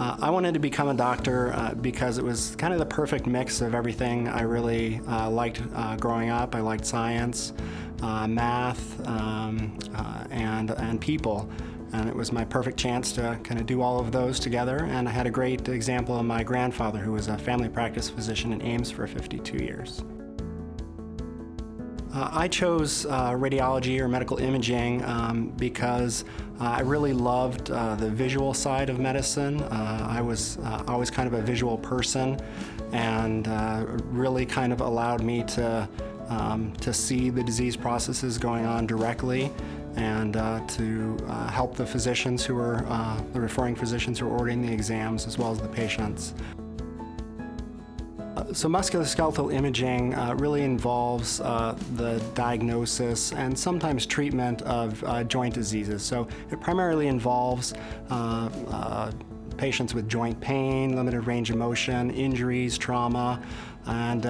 I wanted to become a doctor because it was kind of the perfect mix of everything I really liked growing up. I liked science, math, and people. And it was my perfect chance to kind of do all of those together. And I had a great example of my grandfather, who was a family practice physician in Ames for 52 years. I chose radiology or medical imaging because I really loved the visual side of medicine. I was always kind of a visual person, and really kind of allowed me to see the disease processes going on directly, and to help the physicians who were, the referring physicians who were ordering the exams, as well as the patients. So musculoskeletal imaging really involves the diagnosis and sometimes treatment of joint diseases. So it primarily involves patients with joint pain, limited range of motion, injuries, trauma, and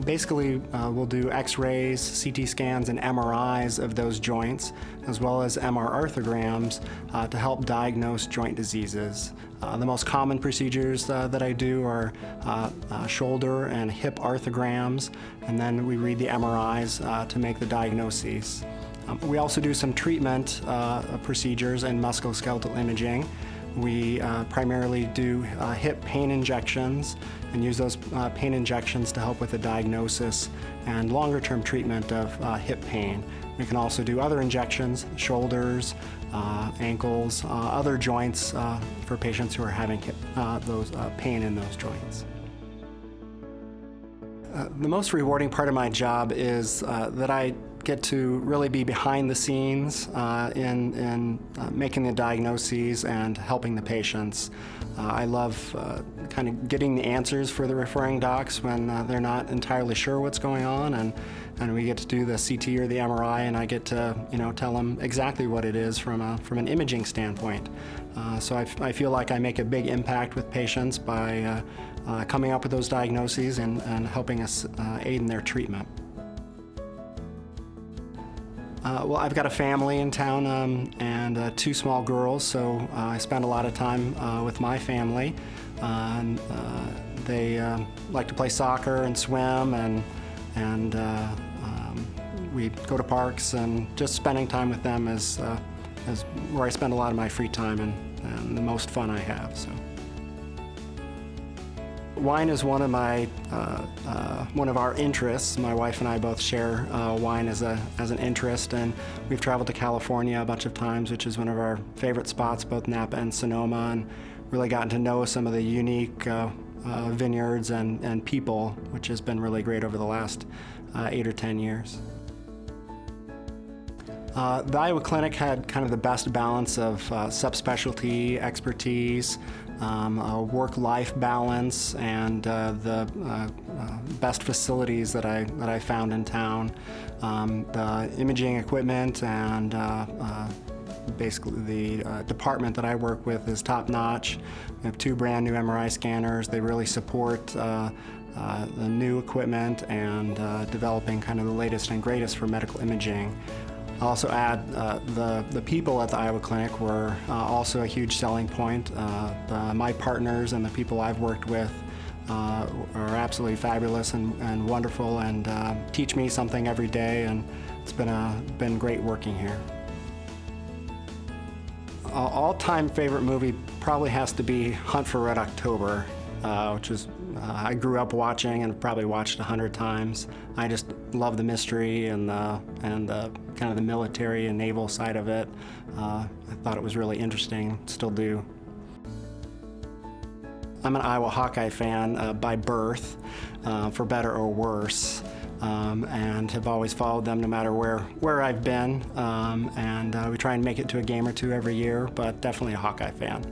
basically we'll do x-rays, CT scans, and MRIs of those joints, as well as MR arthrograms to help diagnose joint diseases. The most common procedures that I do are shoulder and hip arthrograms, and then we read the MRIs to make the diagnoses. We also do some treatment procedures in musculoskeletal imaging. We primarily do hip pain injections and use those pain injections to help with the diagnosis and longer-term treatment of hip pain. We can also do other injections, shoulders, ankles, other joints for patients who are having pain in those joints. The most rewarding part of my job is that I get to really be behind the scenes in making the diagnoses and helping the patients. I love kind of getting the answers for the referring docs when they're not entirely sure what's going on, and we get to do the CT or the MRI, and I get to tell them exactly what it is from an imaging standpoint. So I feel like I make a big impact with patients by coming up with those diagnoses and helping us aid in their treatment. Well, I've got a family in town and 2 small girls, so I spend a lot of time with my family. They like to play soccer and swim, and we go to parks, and just spending time with them is where I spend a lot of my free time and the most fun I have. So. Wine is one of our interests. My wife and I both share wine as an interest, and we've traveled to California a bunch of times, which is one of our favorite spots, both Napa and Sonoma, and really gotten to know some of the unique vineyards and people, which has been really great over the last 8 or 10 years. The Iowa Clinic had kind of the best balance of subspecialty expertise, work-life balance, and the best facilities that I found in town. The imaging equipment and basically the department that I work with is top-notch. We have 2 brand new MRI scanners. They really support the new equipment and developing kind of the latest and greatest for medical imaging. I'll also add the people at the Iowa Clinic were also a huge selling point. My partners and the people I've worked with are absolutely fabulous and wonderful, and teach me something every day, and it's been great working here. All-time favorite movie probably has to be Hunt for Red October, which is I grew up watching and probably watched 100 times. I just love the mystery and kind of the military and naval side of it. I thought it was really interesting, still do. I'm an Iowa Hawkeye fan by birth, for better or worse, and have always followed them no matter where I've been. We try and make it to a game or 2 every year, but definitely a Hawkeye fan.